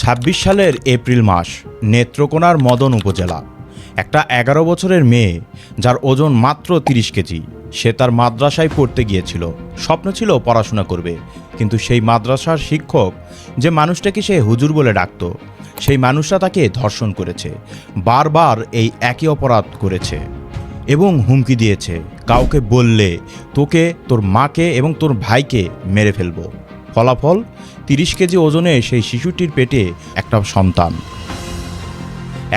২৬ সালের এপ্রিল মাস, নেত্রকোনার মদন উপজেলা। একটা ১১ বছরের মেয়ে, যার ওজন মাত্র ৩০ কেজি, সে তার মাদ্রাসায় পড়তে গিয়েছিল। স্বপ্ন ছিল পড়াশোনা করবে, কিন্তু সেই মাদ্রাসার শিক্ষক, যে মানুষটাকে সে হুজুর বলে ডাকত, সেই মানুষটা তাকে ধর্ষণ করেছে। বারবার এই একই অপরাধ করেছে এবং হুমকি দিয়েছে, কাউকে বললে তোকে, তোর মাকে এবং তোর ভাইকে মেরে ফেলবো। ফলাফল, ৩০ কেজি ওজনে সেই শিশুটির পেটে একটা সন্তান।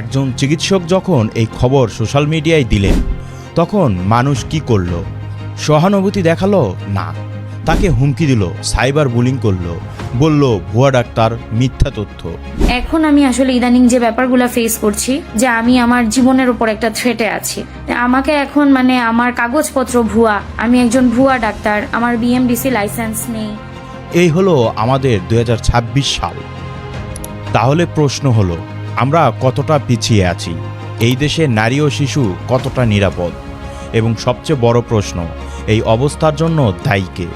একজন চিকিৎসক যখন এই খবর সোশ্যাল মিডিয়ায় দিলেন, তখন মানুষ কি করল? সহানুভূতি দেখালো না, তাকে হুমকি দিল, সাইবার বুলিং করলো, বলল ভুয়া ডাক্তার, মিথ্যা তথ্য। এখন আমি আসলে ইদানিং যে ব্যাপারগুলো ফেস করছি, যে আমি আমার জীবনের উপর একটা থ্রেটে আছি। আমাকে এখন আমার কাগজপত্র ভুয়া, আমি একজন ভুয়া ডাক্তার, আমার বিএমডিসি লাইসেন্স নেই। এই হলো আমাদের 2026 সাল। তাহলে প্রশ্ন হলো, আমরা কতটা পিছিয়ে আছি? এই দেশে নারী ও শিশু কতটা নিরাপদ? এবং সবচেয়ে বড় প্রশ্ন, এই অবস্থার জন্য দায়ী কে?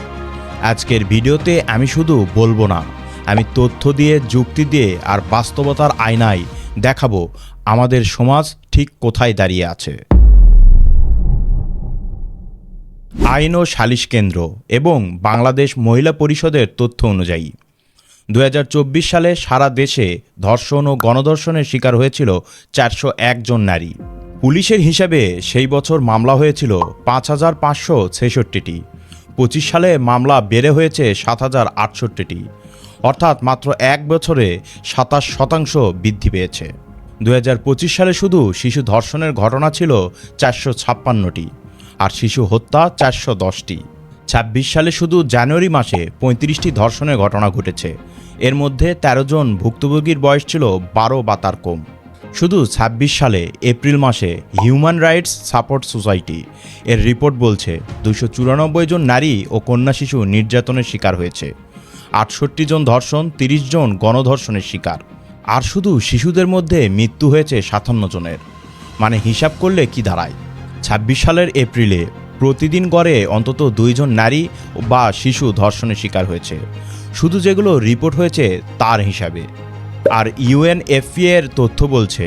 আজকের ভিডিওতে আমি শুধু বলবো না, আমি তথ্য দিয়ে, যুক্তি দিয়ে আর বাস্তবতার আয়নায় দেখাবো আমাদের সমাজ ঠিক কোথায় দাঁড়িয়ে আছে। আইন ও সালিশ কেন্দ্র এবং বাংলাদেশ মহিলা পরিষদের তথ্য অনুযায়ী 2024 সালে সারা দেশে ধর্ষণ ও গণধর্ষণের শিকার হয়েছিল 401 জন নারী। পুলিশের হিসাবে সেই বছর মামলা হয়েছিল 5566টি। 25 সালে মামলা বেড়ে হয়েছে 7068টি, অর্থাৎ মাত্র এক বছরে 27% বৃদ্ধি পেয়েছে। 2025 সালে শুধু শিশু ধর্ষণের ঘটনা ছিল 456টি, আর শিশু হত্যা 410টি। 26 সালে শুধু জানুয়ারি মাসে 35টি ধর্ষণের ঘটনা ঘটেছে। এর মধ্যে 13 জন ভুক্তভোগীর বয়স ছিল 12 বা তার কম। শুধু 26 সালে এপ্রিল মাসে হিউম্যান রাইটস সাপোর্ট সোসাইটি এর রিপোর্ট বলছে 294 জন নারী ও কন্যা শিশু নির্যাতনের শিকার হয়েছে, 68 জন ধর্ষণ, 30 জন গণধর্ষণের শিকার। আর শুধু শিশুদের মধ্যে মৃত্যু হয়েছে 57 জনের। হিসাব করলে কি দাঁড়ায়? 26 সালের এপ্রিলে প্রতিদিন গড়ে অন্তত 2 জন নারী বা শিশু ধর্ষণের শিকার হয়েছে, শুধু যেগুলো রিপোর্ট হয়েছে তার হিসাবে। আর ইউএনএফপিএ এর তথ্য বলছে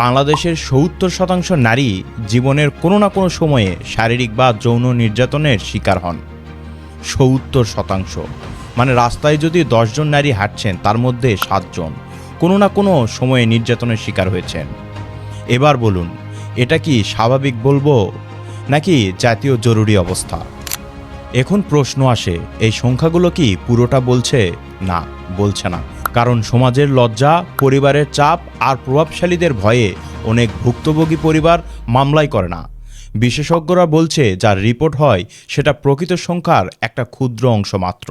বাংলাদেশের 70% নারী জীবনের কোনো না কোনো সময়ে শারীরিক বা যৌন নির্যাতনের শিকার হন। 70%। রাস্তায় যদি 10 জন নারী হাঁটছেন, তার মধ্যে 7 জন কোনো না কোনো সময়ে নির্যাতনের শিকার হয়েছেন। এবার বলুন, এটা কি স্বাভাবিক বলবো, নাকি জাতীয় জরুরি অবস্থা? এখন প্রশ্ন আসে, এই সংখ্যাগুলো কি পুরোটা বলছে? না, বলছে না। কারণ সমাজের লজ্জা, পরিবারের চাপ আর প্রভাবশালীদের ভয়ে অনেক ভুক্তভোগী পরিবার মামলাই করে না। বিশেষজ্ঞরা বলছে যার রিপোর্ট হয় সেটা প্রকৃত সংখ্যার একটা ক্ষুদ্র অংশ মাত্র।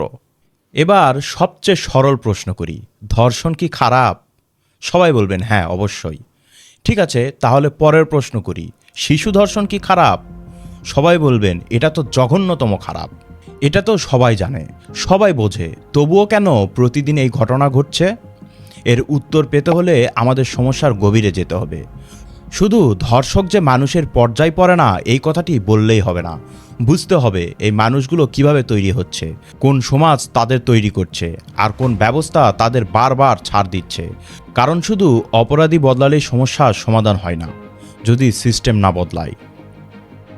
এবার সবচেয়ে সরল প্রশ্ন করি, ধর্ষণ কি খারাপ? সবাই বলবেন হ্যাঁ, অবশ্যই। ঠিক আছে, তাহলে পরের প্রশ্ন করি, শিশু ধর্ষণ কি খারাপ? সবাই বলবেন এটা তো জঘন্যতম খারাপ। এটা তো সবাই জানে, সবাই বোঝে, তবুও কেন প্রতিদিন এই ঘটনা ঘটছে? এর উত্তর পেতে হলে আমাদের সমস্যার গভীরে যেতে হবে। শুধু ধর্ষক যে মানুষের পর্যায় পড়ে না, এই কথাটি বললেই হবে না। বুঝতে হবে এই মানুষগুলো কিভাবে তৈরি হচ্ছে, কোন সমাজ তাদের তৈরি করছে, আর কোন ব্যবস্থা তাদের বারবার ছাড় দিচ্ছে। কারণ শুধু অপরাধী বদলালেই সমস্যার সমাধান হয় না, যদি সিস্টেম না বদলায়।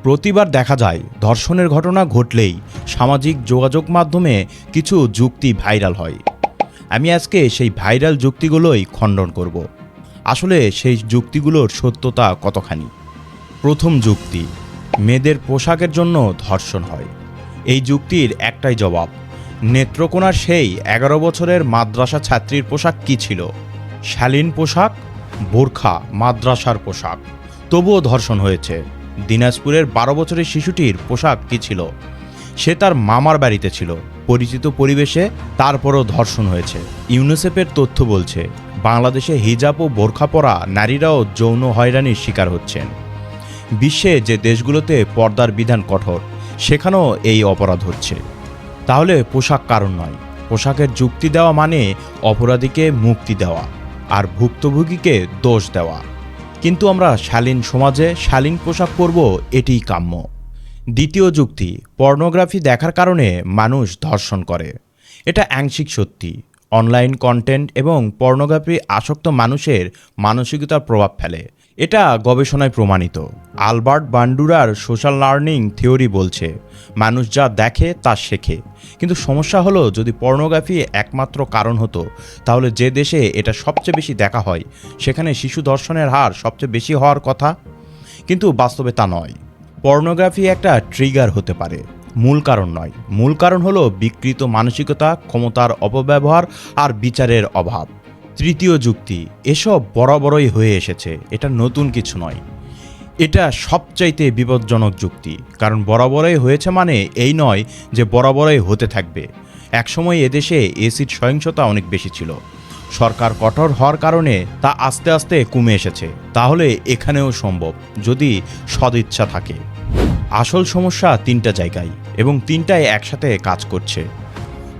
প্রতিবার দেখা যায় ধর্ষণের ঘটনা ঘটলেই সামাজিক যোগাযোগ মাধ্যমে কিছু যুক্তি ভাইরাল হয়। আমি আজকে সেই ভাইরাল যুক্তিগুলোই খণ্ডন করব। আসলে সেই যুক্তিগুলোর সত্যতা কতখানি। প্রথম যুক্তি, মেয়েদের পোশাকের জন্য ধর্ষণ হয়। এই যুক্তির একটাই জবাব, নেত্রকোনার সেই 11 বছরের মাদ্রাসা ছাত্রীর পোশাক কি ছিল? শালীন পোশাক, বোরখা, মাদ্রাসার পোশাক, তবুও ধর্ষণ হয়েছে। দিনাজপুরের 12 বছরের শিশুটির পোশাক কি ছিল? সে তার মামার বাড়িতে ছিল, পরিচিত পরিবেশে, তারপরও ধর্ষণ হয়েছে। ইউনিসেফের তথ্য বলছে বাংলাদেশে হিজাব ও বোরখা পরা নারীরাও যৌন হয়রানির শিকার হচ্ছেন। বিশ্বে যে দেশগুলোতে পর্দার বিধান কঠোর, সেখানেও এই অপরাধ হচ্ছে। তাহলে পোশাক কারণ নয়। পোশাকের যুক্তি দেওয়া মানে অপরাধীকে মুক্তি দেওয়া আর ভুক্তভোগীকে দোষ দেওয়া। কিন্তু আমরা শালীন সমাজে শালীন পোশাক পরব, এটিই কাম্য। দ্বিতীয় যুক্তি, পর্নোগ্রাফি দেখার কারণে মানুষ ধর্ষণ করে। এটা আংশিক সত্যি। অনলাইন কন্টেন্ট এবং পর্নোগ্রাফি আসক্ত মানুষের মানসিকতার প্রভাব ফেলে। এটা গবেষণায় প্রমাণিত। আলবার্ট বান্ডুরার সোশ্যাল লার্নিং থিওরি বলছে মানুষ যা দেখে তা শেখে। কিন্তু সমস্যা হলো, যদি পর্নোগ্রাফি একমাত্র কারণ হতো, তাহলে যে দেশে এটা সবচেয়ে বেশি দেখা হয় সেখানে শিশু ধর্ষণের হার সবচেয়ে বেশি হওয়ার কথা। কিন্তু বাস্তবে তা নয়। পর্নোগ্রাফি একটা ট্রিগার হতে পারে, মূল কারণ নয়। মূল কারণ হলো বিকৃত মানসিকতা, ক্ষমতার অপব্যবহার আর বিচারের অভাব। তৃতীয় যুক্তি, এসব বরাবরই হয়ে এসেছে, এটা নতুন কিছু নয়। এটা সবচাইতে বিপজ্জনক যুক্তি, কারণ বরাবরই হয়েছে মানে এই নয় যে বরাবরই হতে থাকবে। একসময় এদেশে এসিড সহিংসতা অনেক বেশি ছিল। সরকার কঠোর হওয়ার কারণে তা আস্তে আস্তে কমে এসেছে। তাহলে এখানেও সম্ভব, যদি সদিচ্ছা থাকে। আসল সমস্যা তিনটা জায়গায়, এবং তিনটায় একসাথে কাজ করছে।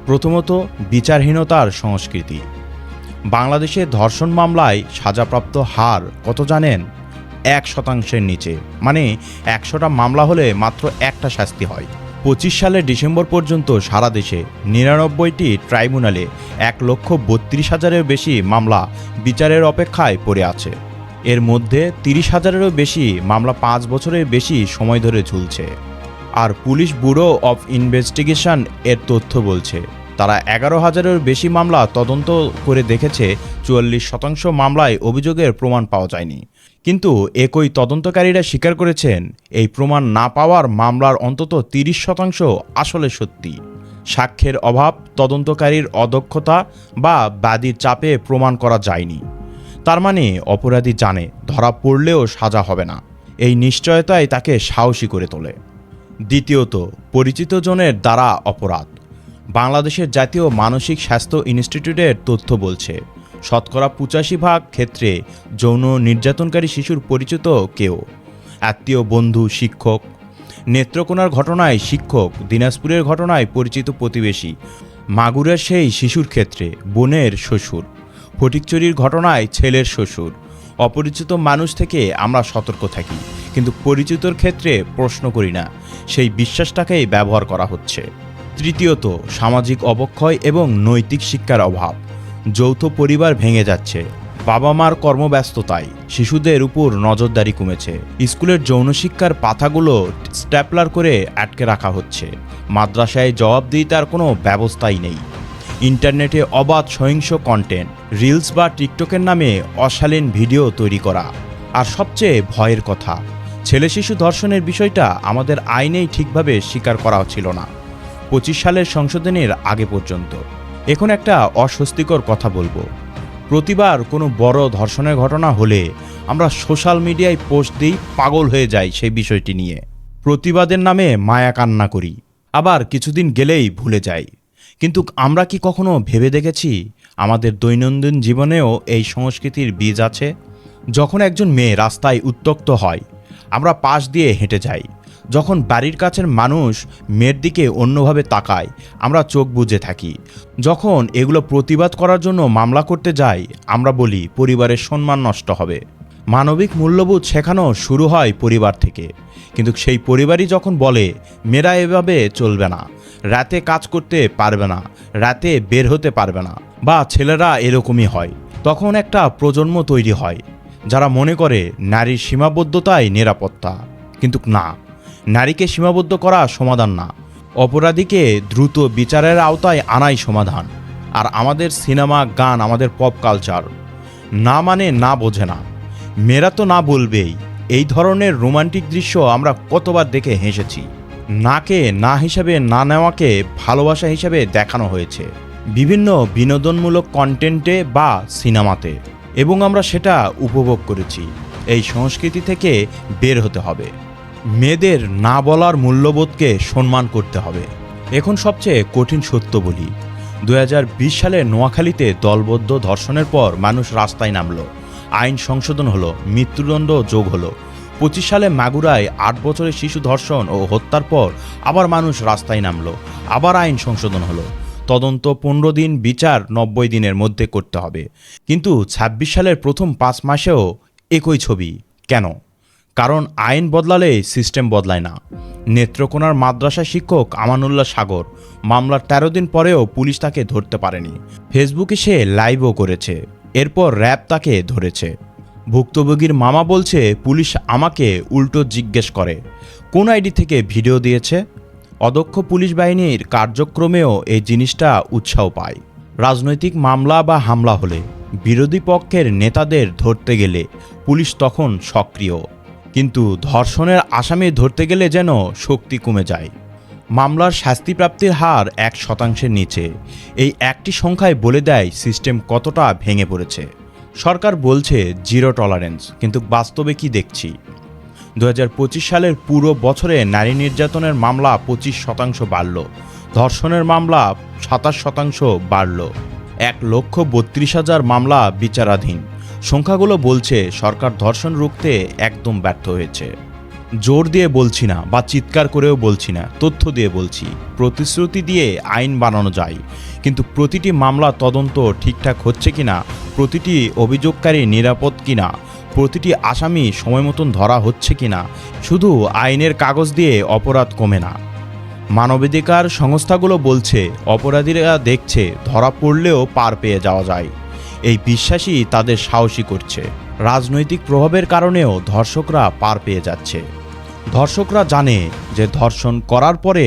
প্রথমত, বিচারহীনতার সংস্কৃতি। বাংলাদেশে ধর্ষণ মামলায় সাজাপ্রাপ্ত হার কত জানেন? 1% নিচে। মানে 100টা মামলা হলে মাত্র একটা শাস্তি হয়। 25 সালের ডিসেম্বর পর্যন্ত সারা দেশে 99টি ট্রাইব্যুনালে 1,32,000-এর বেশি মামলা বিচারের অপেক্ষায় পড়ে আছে। এর মধ্যে 30,000-এরও বেশি মামলা 5 বছরের বেশি সময় ধরে ঝুলছে। আর পুলিশ ব্যুরো অফ ইনভেস্টিগেশন এর তথ্য বলছে, তারা 11,000-এর বেশি মামলা তদন্ত করে দেখেছে, 44% মামলায় অভিযোগের প্রমাণ পাওয়া যায়নি। কিন্তু একই তদন্তকারীরা স্বীকার করেছেন, এই প্রমাণ না পাওয়ার মামলার অন্তত 30% আসলে সত্যি। সাক্ষ্যের অভাব, তদন্তকারীর অদক্ষতা বা বাদীর চাপে প্রমাণ করা যায়নি। তার মানে অপরাধী জানে ধরা পড়লেও সাজা হবে না। এই নিশ্চয়তাই তাকে সাহসী করে তোলে। দ্বিতীয়ত, পরিচিত জনের দ্বারা অপরাধ। বাংলাদেশের জাতীয় মানসিক স্বাস্থ্য ইনস্টিটিউটের তথ্য বলছে, 85% ক্ষেত্রে যৌন নির্যাতনকারী শিশুর পরিচিত কেউ, আত্মীয়, বন্ধু, শিক্ষক। নেত্রকোনার ঘটনায় শিক্ষক, দিনাজপুরের ঘটনায় পরিচিত প্রতিবেশী, মাগুরার সেই শিশুর ক্ষেত্রে বোনের শ্বশুর, ফটিকছড়ির ঘটনায় ছেলের শ্বশুর। অপরিচিত মানুষ থেকে আমরা সতর্ক থাকি, কিন্তু পরিচিতর ক্ষেত্রে প্রশ্ন করি না। সেই বিশ্বাসটাকেই ব্যবহার করা হচ্ছে। তৃতীয়ত, সামাজিক অবক্ষয় এবং নৈতিক শিক্ষার অভাব। যৌথ পরিবার ভেঙে যাচ্ছে। বাবা মার কর্মব্যস্ততায় শিশুদের উপর নজরদারি কমেছে। স্কুলের যৌন শিক্ষার পাতাগুলো স্ট্যাপলার করে আটকে রাখা হচ্ছে। মাদ্রাসায় জবাবদিহিতার কোনো ব্যবস্থাই নেই। ইন্টারনেটে অবাধ সহিংস কন্টেন্ট, রিলস বা টিকটকের নামে অশালীন ভিডিও তৈরি করা। আর সবচেয়ে ভয়ের কথা, ছেলে শিশু ধর্ষণের বিষয়টা আমাদের আইনেই ঠিকভাবে স্বীকার করা ছিল না 25 সালের সংশোধনের আগে পর্যন্ত। এখন একটা অস্বস্তিকর কথা বলবো। প্রতিবার কোনো বড় ধর্ষণের ঘটনা হলে আমরা সোশ্যাল মিডিয়ায় পোস্ট দিই, পাগল হয়ে যাই সেই বিষয়টি নিয়ে। প্রতিবাদের নামে মায়া কান্না করি, আবার কিছুদিন গেলেই ভুলে যাই। কিন্তু আমরা কি কখনো ভেবে দেখেছি আমাদের দৈনন্দিন জীবনেও এই সংস্কৃতির বীজ আছে? যখন একজন মেয়ে রাস্তায় উত্ত্যক্ত হয়, আমরা পাশ দিয়ে হেঁটে যাই। যখন বাড়ির কাছের মানুষ মেয়ের দিকে অন্যভাবে তাকায়, আমরা চোখ বুজে থাকি। যখন এগুলো প্রতিবাদ করার জন্য মামলা করতে যাই, আমরা বলি পরিবারের সম্মান নষ্ট হবে। মানবিক মূল্যবোধ শেখানো শুরু হয় পরিবার থেকে। কিন্তু সেই পরিবারই যখন বলে মেয়েরা এভাবে চলবে না, রাতে কাজ করতে পারবে না, রাতে বের হতে পারবে না, বা ছেলেরা এরকমই হয়, তখন একটা প্রজন্ম তৈরি হয় যারা মনে করে নারীর সীমাবদ্ধতাই নিরাপত্তা। কিন্তু না, নারীকে সীমাবদ্ধ করা সমাধান না, অপরাধীকে দ্রুত বিচারের আওতায় আনাই সমাধান। আর আমাদের সিনেমা, গান, আমাদের পপ কালচার না মানে না বোঝে না। মেয়েরা তো না বলবেই। এই ধরনের রোমান্টিক দৃশ্য আমরা কতবার দেখে হেসেছি। নাকে না হিসাবে না নেওয়াকে ভালোবাসা হিসাবে দেখানো হয়েছে বিভিন্ন বিনোদনমূলক কন্টেন্টে বা সিনেমাতে, এবং আমরা সেটা উপভোগ করেছি। এই সংস্কৃতি থেকে বের হতে হবে। মেয়েদের না বলার মূল্যবোধকে সম্মান করতে হবে। এখন সবচেয়ে কঠিন সত্য বলি, 2020 সালে নোয়াখালীতে দলবদ্ধ ধর্ষণের পর মানুষ রাস্তায় নামলো, আইন সংশোধন হলো, মৃত্যুদণ্ড যোগ হলো। 25 সালে মাগুরায় 8 বছরের শিশু ধর্ষণ ও হত্যার পর আবার মানুষ রাস্তায় নামলো, আবার আইন সংশোধন হলো। তদন্ত 15 দিন, বিচার 90 দিনের মধ্যে করতে হবে। কিন্তু 26 সালের প্রথম 5 মাসেও একই ছবি। কেন? কারণ আইন বদলালে সিস্টেম বদলায় না। নেত্রকোনার মাদ্রাসা শিক্ষক আমানুল্লাহ সাগর মামলার ১৩ দিন পরেও পুলিশ তাকে ধরতে পারেনি। ফেসবুকে সে লাইভও করেছে, এরপর র্যাব তাকে ধরেছে। ভুক্তভোগীর মামা বলছে, পুলিশ আমাকে উল্টো জিজ্ঞেস করে কোন আইডি থেকে ভিডিও দিয়েছে। অদক্ষ পুলিশ বাহিনীর কার্যক্রমেও এই জিনিসটা উৎসাহ পায়। রাজনৈতিক মামলা বা হামলা হলে বিরোধী পক্ষের নেতাদের ধরতে গেলে পুলিশ তখন সক্রিয়, কিন্তু ধর্ষণের আসামি ধরতে গেলে যেন শক্তি কমে যায়। মামলার শাস্তিপ্রাপ্তির হার 1% নিচে। এই একটি সংখ্যায় বলে দেয় সিস্টেম কতটা ভেঙে পড়েছে। সরকার বলছে জিরো টলারেন্স, কিন্তু বাস্তবে কি দেখছি? 2025 সালের পুরো বছরে নারী নির্যাতনের মামলা 25% বাড়ল, ধর্ষণের মামলা 27% বাড়ল, 1,32,000 মামলা বিচারাধীন। সংখ্যাগুলো বলছে সরকার ধর্ষণ রুখতে একদম ব্যর্থ হয়েছে। জোর দিয়ে বলছি না বা চিৎকার করেও বলছি না, তথ্য দিয়ে বলছি। প্রতিশ্রুতি দিয়ে আইন বানানো যায়, কিন্তু প্রতিটি মামলা তদন্ত ঠিকঠাক হচ্ছে কিনা, প্রতিটি অভিযোগকারী নিরাপদ কিনা, প্রতিটি আসামি সময় মতন ধরা হচ্ছে কিনা, শুধু আইনের কাগজ দিয়ে অপরাধ কমে না। মানবাধিকার সংস্থাগুলো বলছে অপরাধীরা দেখছে ধরা পড়লেও পার পেয়ে যাওয়া যায়। এই বিশ্বাসই তাদের সাহসী করছে। রাজনৈতিক প্রভাবের কারণেও ধর্ষকরা পার পেয়ে যাচ্ছে। ধর্ষকরা জানে যে ধর্ষণ করার পরে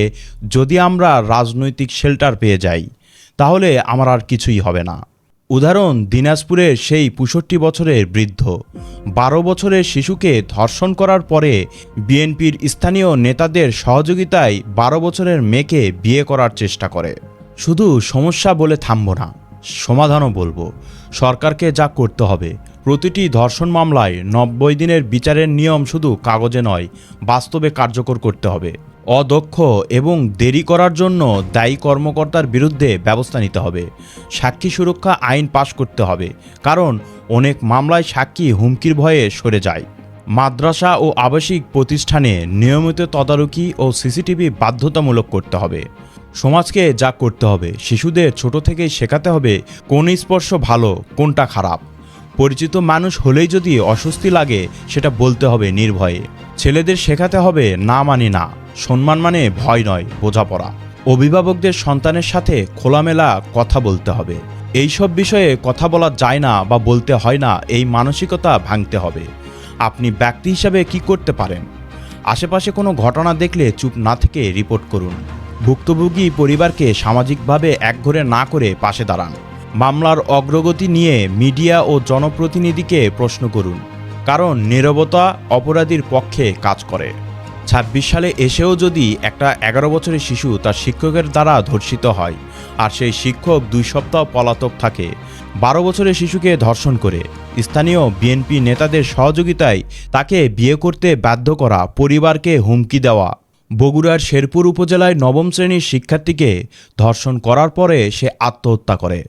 যদি আমরা রাজনৈতিক শেল্টার পেয়ে যাই তাহলে আমার আর কিছুই হবে না। উদাহরণ দিনাজপুরের সেই ৬৫ বছরের বৃদ্ধ ১২ বছরের শিশুকে ধর্ষণ করার পরে বিএনপির স্থানীয় নেতাদের সহযোগিতায় ১২ বছরের মেয়েকে বিয়ে করার চেষ্টা করে। শুধু সমস্যা বলে থামব না, সমাধানও বলবো। সরকারকে যা করতে হবে, প্রতিটি ধর্ষণ মামলায় ৯০ দিনের বিচারের নিয়ম শুধু কাগজে নয়, বাস্তবে কার্যকর করতে হবে। অদক্ষ এবং দেরি করার জন্য দায়ী কর্মকর্তার বিরুদ্ধে ব্যবস্থা নিতে হবে। সাক্ষী সুরক্ষা আইন পাশ করতে হবে, কারণ অনেক মামলায় সাক্ষী হুমকির ভয়ে সরে যায়। মাদ্রাসা ও আবাসিক প্রতিষ্ঠানে নিয়মিত তদারকি ও সিসিটিভি বাধ্যতামূলক করতে হবে। সমাজকে যা করতে হবে, শিশুদের ছোট থেকেই শেখাতে হবে কোন স্পর্শ ভালো, কোনটা খারাপ। পরিচিত মানুষ হলেই যদি অস্বস্তি লাগে সেটা বলতে হবে নির্ভয়ে। ছেলেদের শেখাতে হবে না মানে না, সম্মান মানে ভয় নয়, বোঝাপড়া। অভিভাবকদের সন্তানের সাথে খোলামেলা কথা বলতে হবে। এইসব বিষয়ে কথা বলা যায় না বা বলতে হয় না, এই মানসিকতা ভাঙতে হবে। আপনি ব্যক্তি হিসাবে কি করতে পারেন? আশেপাশে কোনো ঘটনা দেখলে চুপ না থেকে রিপোর্ট করুন। ভুক্তভোগী পরিবারকে সামাজিকভাবে একঘরে না করে পাশে দাঁড়ান। মামলার অগ্রগতি নিয়ে মিডিয়া ও জনপ্রতিনিধিকে প্রশ্ন করুন, কারণ নীরবতা অপরাধীর পক্ষে কাজ করে। ২৬ সালে এসেও যদি একটা ১১ বছরের শিশু তার শিক্ষকের দ্বারা ধর্ষিত হয় আর সেই শিক্ষক ২ সপ্তাহ পলাতক থাকে, ১২ বছরের শিশুকে ধর্ষণ করে স্থানীয় বিএনপি নেতাদের সহযোগিতায় তাকে বিয়ে করতে বাধ্য করা, পরিবারকে হুমকি দেওয়া, বগুড়ার শেরপুর উপজেলায় ৯ম শ্রেণীর শিক্ষার্থীকে ধর্ষণ করার পরে সে আত্মহত্যা করে।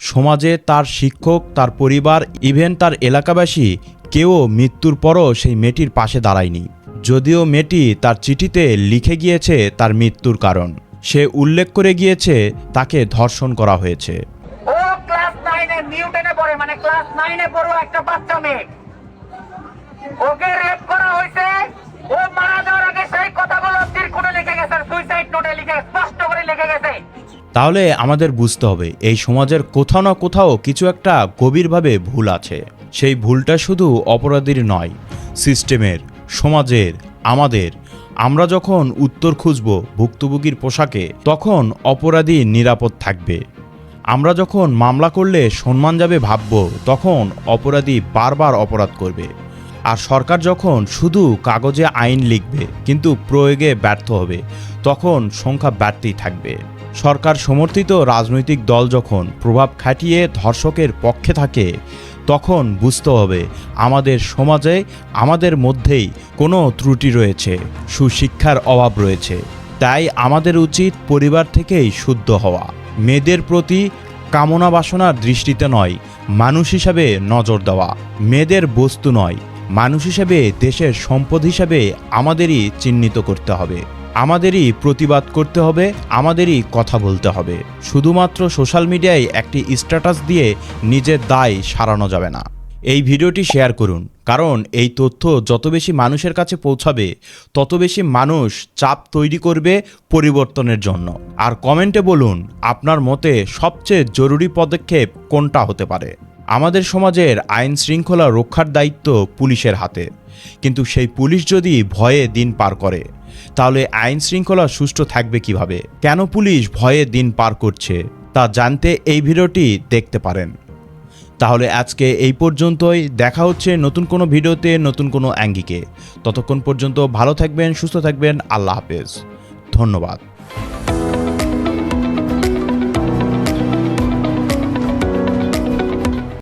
সমাজে তার শিক্ষক, তার পরিবার, ইভেন তার এলাকাবাসী কেউ মৃত্যুর পরও সেই মেয়েটির পাশে দাঁড়ায়নি। যদিও মেয়েটি তার চিঠিতে লিখে গিয়েছে তার মৃত্যুর কারণ, সে উল্লেখ করে গিয়েছে তাকে ধর্ষণ করা হয়েছে। ও ক্লাস 9 এ নিউটনে পড়ে, মানে ক্লাস 9 এ পড়ো একটা বাচ্চা মেয়ে, ওকে রেপ করা হয়েছে। ও মারা যাওয়ার আগে সেই কথাগুলো চিরকুটে লিখে গেছে, সুইসাইড নোটে লিখে স্পষ্ট করে লিখে গেছে। তাহলে আমাদের বুঝতে হবে এই সমাজের কোথাও না কোথাও কিছু একটা গভীরভাবে ভুল আছে। সেই ভুলটা শুধু অপরাধীর নয়, সিস্টেমের, সমাজের, আমাদের। আমরা যখন উত্তর খুঁজব ভুক্তভোগীর পোশাকে, তখন অপরাধী নিরাপদ থাকবে। আমরা যখন মামলা করলে সম্মান যাবে ভাবব, তখন অপরাধী বারবার অপরাধ করবে। আর সরকার যখন শুধু কাগজে আইন লিখবে কিন্তু প্রয়োগে ব্যর্থ হবে, তখন সংখ্যা বাড়তেই থাকবে। সরকার সমর্থিত রাজনৈতিক দল যখন প্রভাব খাটিয়ে ধর্ষকের পক্ষে থাকে, তখন বুঝতে হবে আমাদের সমাজে, আমাদের মধ্যেই কোনো ত্রুটি রয়েছে, সুশিক্ষার অভাব রয়েছে। তাই আমাদের উচিত পরিবার থেকেই শুদ্ধ হওয়া। মেয়েদের প্রতি কামনা বাসনার দৃষ্টিতে নয়, মানুষ হিসাবে নজর দেওয়া। মেয়েদের বস্তু নয়, মানুষ হিসাবে, দেশের সম্পদ হিসাবে আমাদেরই চিহ্নিত করতে হবে। আমাদেরই প্রতিবাদ করতে হবে, আমাদেরই কথা বলতে হবে। শুধুমাত্র সোশ্যাল মিডিয়ায় একটি স্ট্যাটাস দিয়ে নিজের দায় সারানো যাবে না। এই ভিডিওটি শেয়ার করুন, কারণ এই তথ্য যত বেশি মানুষের কাছে পৌঁছাবে তত বেশি মানুষ চাপ তৈরি করবে পরিবর্তনের জন্য। আর কমেন্টে বলুন আপনার মতে সবচেয়ে জরুরি পদক্ষেপ কোনটা হতে পারে। আমাদের সমাজের আইন শৃঙ্খলা রক্ষার দায়িত্ব পুলিশের হাতে, কিন্তু সেই পুলিশ যদি ভয়ে দিন পার করে তাহলে আইন শৃঙ্খলা সুষ্ঠু থাকবে কিভাবে? কেন পুলিশ ভয়ে দিন পার করছে তা জানতে এই ভিডিওটি দেখতে পারেন। তাহলে আজকে এই পর্যন্তই, দেখা হচ্ছে নতুন কোনো ভিডিওতে নতুন কোনো অ্যাঙ্গিকে। ততক্ষণ পর্যন্ত ভালো থাকবেন, সুস্থ থাকবেন, আল্লাহ হাফেজ, ধন্যবাদ।